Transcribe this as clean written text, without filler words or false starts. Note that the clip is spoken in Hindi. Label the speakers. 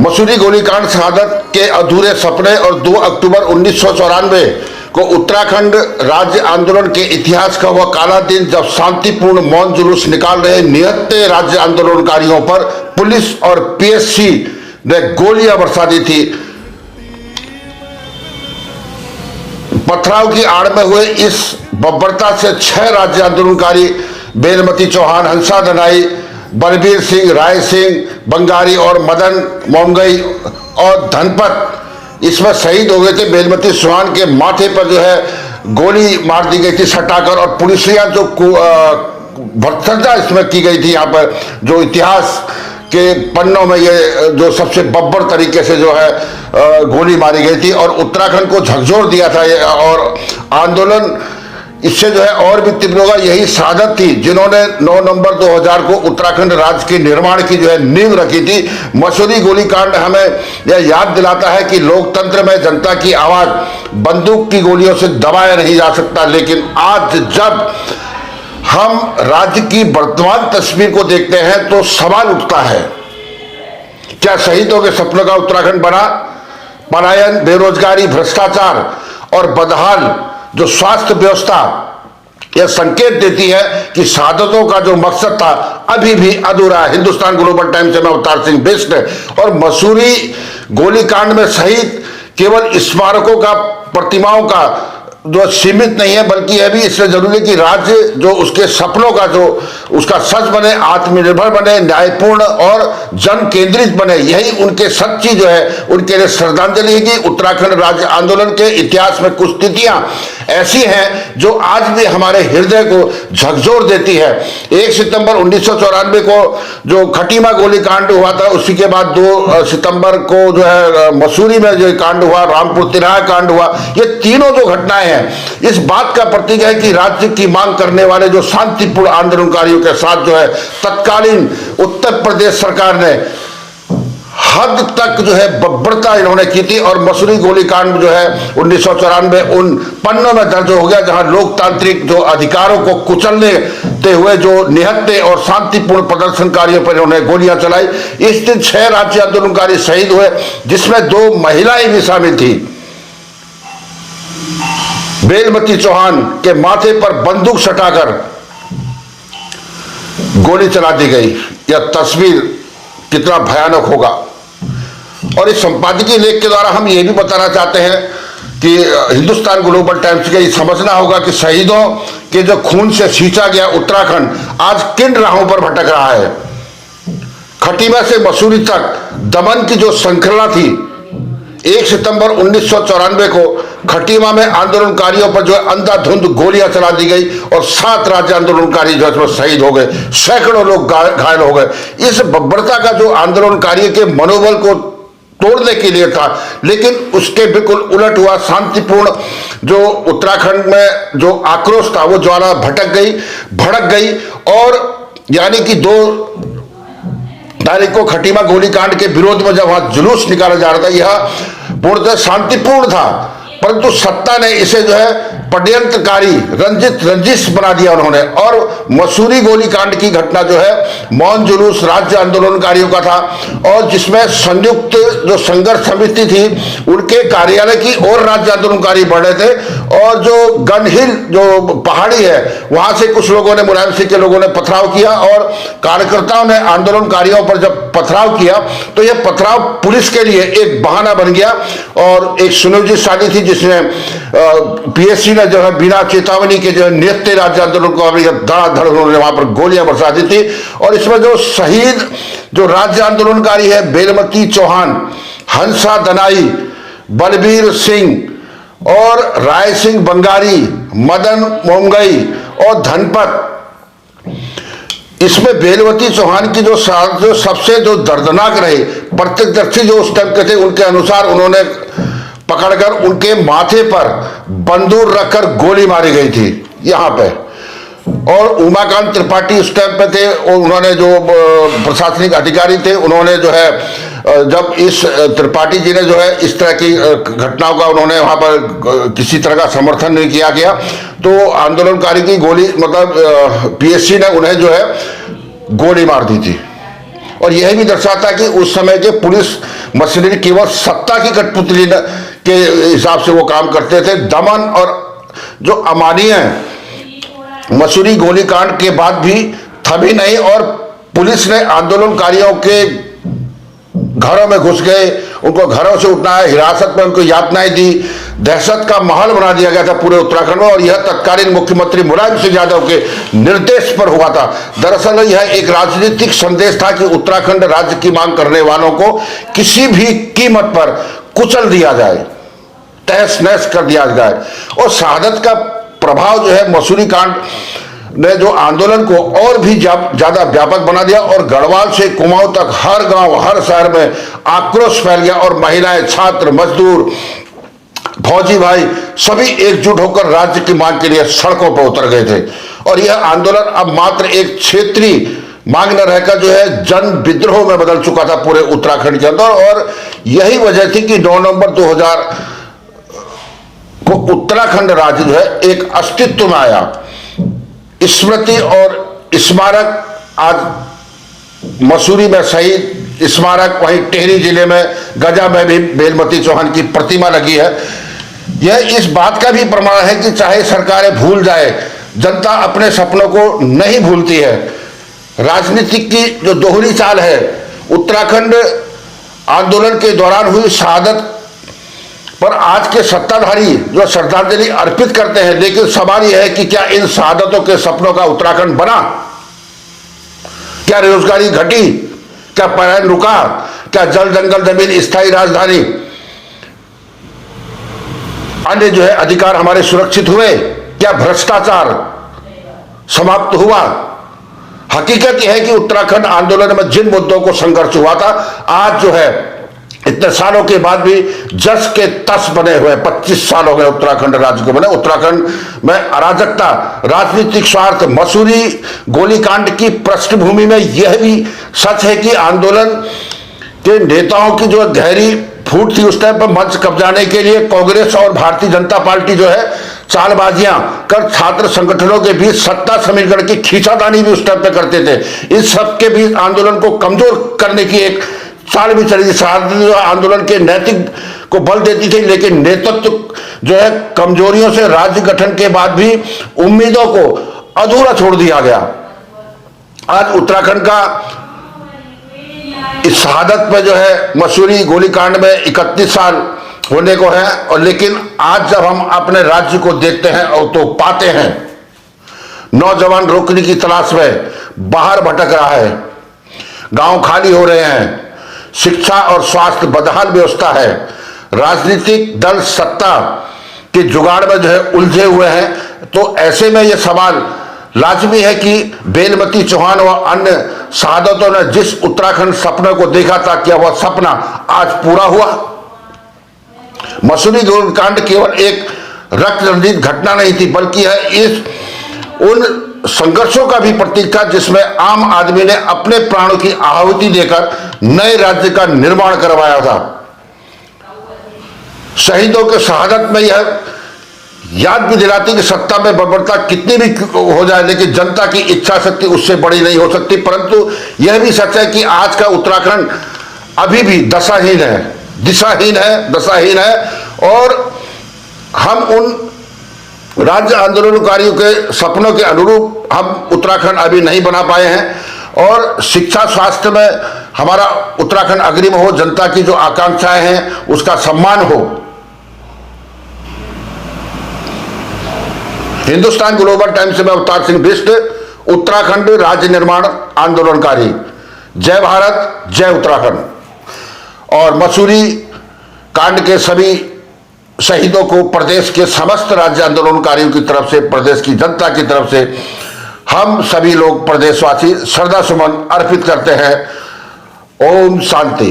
Speaker 1: मसूरी गोलीकांड शहादत के अधूरे सपने और 2 अक्टूबर 1994 को उत्तराखंड राज्य आंदोलन के इतिहास का वह काला दिन जब शांतिपूर्ण मौन जुलूस निकाल रहे निहत्थे राज्य आंदोलनकारियों पर पुलिस और पीएससी ने गोलियां बरसा दी थी। पथराव की आड़ में हुए इस बर्बरता से 6 राज्य आंदोलनकारी बेलमती चौहान, हंसा दनाई, बलबीर सिंह, राय सिंह बंगारी और मदन मोमगई और धनपत इसमें शहीद हो गए थे। बेलमती चौहान के माथे पर जो है गोली मार दी गई थी सटाकर, और पुलिसिया जो भर्त्सना इसमें की गई थी। यहाँ पर जो इतिहास के पन्नों में ये जो सबसे बब्बर तरीके से जो है गोली मारी गई थी और उत्तराखंड को झकझोर दिया था। और आंदोलन इससे जो है और भी तीव्र होगा। यही शहादत थी जिन्होंने 9 नवंबर 2000 को उत्तराखंड राज्य के निर्माण की जो है नींव रखी थी। मसूरी गोलीकांड हमें यह याद दिलाता है कि लोकतंत्र में जनता की आवाज बंदूक की गोलियों से दबाया नहीं जा सकता। लेकिन आज जब हम राज्य की वर्तमान तस्वीर को देखते हैं तो सवाल उठता है, क्या शहीदों के सपनों का उत्तराखंड बना? पलायन, बेरोजगारी, भ्रष्टाचार और बदहाल जो स्वास्थ्य व्यवस्था यह संकेत देती है कि शहादतों का जो मकसद था अभी भी अधूरा है। हिंदुस्तान ग्लोबल टाइम्स से मैं अवतार सिंह बिष्ट। और मसूरी गोलीकांड में शहीद केवल स्मारकों का, प्रतिमाओं का जो सीमित नहीं है, बल्कि यह भी इसलिए जरूरी है कि राज्य जो उसके सपनों का जो उसका सच बने, आत्मनिर्भर बने, न्यायपूर्ण और जन केंद्रित बने। यही उनके सच्ची जो है उनके लिए श्रद्धांजलि है कि उत्तराखंड राज्य आंदोलन के इतिहास में कुछ तिथियां ऐसी हैं जो आज भी हमारे हृदय को झकझोर देती है। 1 सितंबर 1994 को जो खटीमा गोलीकांड हुआ था, उसी के बाद 2 सितंबर को जो है मसूरी में जो कांड हुआ, रामपुर तिराहा कांड हुआ, ये तीनों जो घटनाएं इस बात का प्रतीक है कि राज्य की मांग करने वाले जो शांतिपूर्ण आंदोलनकारियों के साथ जो है तत्कालीन उत्तर प्रदेश सरकार ने हद तक जो है बब्बरता इन्होंने की थी। और मसूरी गोलीकांड जो है 1994 उन पन्नों में दर्ज हो गया जहां लोकतांत्रिक जो अधिकारों को कुचलते हुए जो निहत्थे और शांतिपूर्ण प्रदर्शनकारियों पर इन्होंने गोलियां चलाई। इस दिन 6 राज्य आंदोलनकारी शहीद हुए, जिसमें 2 महिलाएं भी शामिल थी। बेलमती चौहान के माथे पर बंदूक सटाकर गोली चला दी गई। यह तस्वीर कितना भयानक होगा। और इस संपादकीय लेख के द्वारा हम ये भी बताना चाहते हैं कि हिंदुस्तान ग्लोबल टाइम्स के ये समझना होगा कि शहीदों के जो खून से सींचा गया उत्तराखंड आज किन राहों पर भटक रहा है। खटीमा से मसूरी तक दमन की जो श्रृंखला थी, 1 सितंबर 1994 को खटीमा में आंदोलनकारियों पर जो अंधाधुंध गोलियां चला दी गई और 7 राज्य आंदोलनकारी जो है शहीद हो गए, सैकड़ों लोग घायल हो गए। इस बर्बरता का जो आंदोलनकारियों के मनोबल को तोड़ने के लिए था, लेकिन उसके बिल्कुल उलट हुआ। शांतिपूर्ण जो उत्तराखंड में जो आक्रोश था वो ज्वाला भड़क गई। और यानी कि 2 तारीख को खटीमा गोलीकांड के विरोध में जब वहां जुलूस निकाला जा रहा था, यह पूर्णतः शांतिपूर्ण था, परंतु सत्ता ने इसे जो है षड्यंत्रकारी रंजिश बना दिया उन्होंने। और मसूरी गोलीकांड की घटना जो है मौन जुलूस राज्य आंदोलनकारियों का था, और जिसमें संयुक्त जो संघर्ष समिति थी उनके कार्यालय की ओर राज्य आंदोलनकारी बढ़ रहे थे। और जो गन हिल जो पहाड़ी है वहां से कुछ लोगों ने, मुलायम सिंह के लोगों ने पथराव किया, और कार्यकर्ताओं ने आंदोलनकारियों पर जब पथराव किया तो यह पथराव पुलिस के लिए एक बहाना बन गया। और एक सुनियोजित साजिश थी जिसमें पीएससी ने जो है बिना चेतावनी के जो है निहत्थे राज्य आंदोलन को धड़ाधड़ उन्होंने वहां पर गोलियां बरसा दी थी। और इसमें जो शहीद जो राज्य आंदोलनकारी है बेलमती चौहान, हंसा दनाई, बलबीर सिंह और राय सिंह बंगारी, मदन मोमगई और धनपत, इसमें बेलमती चौहान की जो सबसे जो दर्दनाक रहे, प्रत्यक्षदर्शी जो उस टाइम के थे उनके अनुसार उन्होंने पकड़कर उनके माथे पर बंदूक रखकर गोली मारी गई थी यहाँ पे। और उमाकांत त्रिपाठी उस टाइम पे थे, और उन्होंने जो प्रशासनिक अधिकारी थे उन्होंने जो है जब इस त्रिपाठी जी ने जो है इस तरह की घटनाओं का उन्होंने वहाँ पर किसी तरह का समर्थन नहीं किया गया, तो आंदोलनकारी की गोली मतलब पीएससी ने उन्हें जो है गोली मार दी थी। और यह भी दर्शाता है कि उस समय के पुलिस मशीनरी केवल सत्ता की कठपुतली के हिसाब से वो काम करते थे। दमन और जो अमानवीय मसूरी गोलीकांड के बाद भी थमी नहीं और पुलिस ने आंदोलनकारियों के घरों में घुस गए, उनको घरों से उठाया, हिरासत में उनको यातनाएं दी, दहशत का माहौल बना दिया गया था पूरे उत्तराखंड में। और यह तत्कालीन मुख्यमंत्री मुलायम सिंह यादव के निर्देश पर हुआ था। दरअसल यह एक राजनीतिक संदेश था कि उत्तराखंड राज्य की मांग करने वालों को किसी भी कीमत पर कुचल दिया जाए, तहस नहस कर दिया जाए। और शहादत का प्रभाव जो है मसूरी कांड ने जो आंदोलन को और भी ज्यादा व्यापक बना दिया और गढ़वाल से कुमाऊं तक हर गांव हर शहर में आक्रोश फैल गया और महिलाएं, छात्र, मजदूर, फौजी भाई सभी एकजुट होकर राज्य की मांग के लिए सड़कों पर उतर गए थे। और यह आंदोलन अब मात्र एक क्षेत्रीय मांग न रहकर जो है जन विद्रोह में बदल चुका था पूरे उत्तराखंड के अंदर। और यही वजह थी कि 9 नवंबर 2000 को उत्तराखंड राज्य जो है एक अस्तित्व में आया। स्मृति और स्मारक आज मसूरी में शहीद स्मारक, वहीं टिहरी जिले में गजा में भी बेलमती चौहान की प्रतिमा लगी है। यह इस बात का भी प्रमाण है कि चाहे सरकारें भूल जाए, जनता अपने सपनों को नहीं भूलती है। राजनीतिक की जो दोहरी चाल है, उत्तराखंड आंदोलन के दौरान हुई शहादत पर आज के सत्ताधारी जो श्रद्धांजलि अर्पित करते हैं, लेकिन सवाल यह है कि क्या इन शहादतों के सपनों का उत्तराखंड बना? क्या रोजगारी घटी? क्या पलायन रुका? क्या जल जंगल जमीन स्थायी राजधानी अन्य जो है अधिकार हमारे सुरक्षित हुए? क्या भ्रष्टाचार समाप्त हुआ? हकीकत यह है कि उत्तराखंड आंदोलन में जिन मुद्दों को संघर्ष हुआ था, आज जो है इतने सालों के बाद भी जस के तस बने हुए, 25 साल हो गए उत्तराखंड राज्य को बने। उत्तराखंड में अराजकता, राजनीतिक स्वार्थ, मसूरी गोलीकांड की पृष्ठभूमि में यह भी सच है कि आंदोलन के नेताओं की जो गहरी फूट थी उस टाइम पर मंच कब्जाने के लिए कांग्रेस और भारतीय जनता पार्टी जो है चालबाजियां कर छात्र संगठनों के बीच सत्ता समीकरण की खींचातानी भी उस टाइम पे करते थे। इस सब के बीच आंदोलन को कमजोर करने की एक चाल भी चली। शहादत आंदोलन के नैतिक को बल देती थी, लेकिन नेतृत्व जो है कमजोरियों से राज्य गठन के बाद भी उम्मीदों को अधूरा छोड़ दिया गया। आज उत्तराखंड का इस शहादत में जो है मसूरी गोलीकांड में 31 साल होने को है। और लेकिन आज जब हम अपने राज्य को देखते हैं और तो पाते हैं नौजवान रोकने की तलाश में बाहर भटक रहा है, गांव खाली हो रहे हैं, शिक्षा और स्वास्थ्य बदहाल व्यवस्था है, राजनीतिक दल सत्ता के जुगाड़ में जो है उलझे हुए हैं। तो ऐसे में यह सवाल लाजमी है कि बेलमती चौहान व अन्य शहादतों ने जिस उत्तराखंड सपने को देखा था, क्या वह सपना आज पूरा हुआ? मसूरी गोलीकांड केवल एक रक्त रंजित घटना नहीं थी, बल्कि यह उन संघर्षों का भी प्रतीक था जिसमें आम आदमी ने अपने प्राणों की आहुति देकर नए राज्य का निर्माण करवाया था। शहीदों के शहादत में यह याद भी दिलाती कि सत्ता में बर्बरता कितनी भी हो जाए, लेकिन जनता की इच्छा शक्ति उससे बड़ी नहीं हो सकती। परंतु यह भी सच है कि आज का उत्तराखंड अभी भी दिशाहीन है और हम उन राज्य आंदोलनकारियों के सपनों के अनुरूप हम उत्तराखंड अभी नहीं बना पाए हैं। और शिक्षा स्वास्थ्य में हमारा उत्तराखंड अग्रिम हो, जनता की जो आकांक्षाएं हैं उसका सम्मान हो। हिंदुस्तान ग्लोबल टाइम्स से मैं अवतार सिंह बिष्ट, उत्तराखंड राज्य निर्माण आंदोलनकारी। जय भारत, जय उत्तराखंड। और मसूरी कांड के सभी शहीदों को प्रदेश के समस्त राज्य आंदोलनकारियों की तरफ से, प्रदेश की जनता की तरफ से हम सभी लोग प्रदेशवासी श्रद्धा सुमन अर्पित करते हैं। ओम शांति।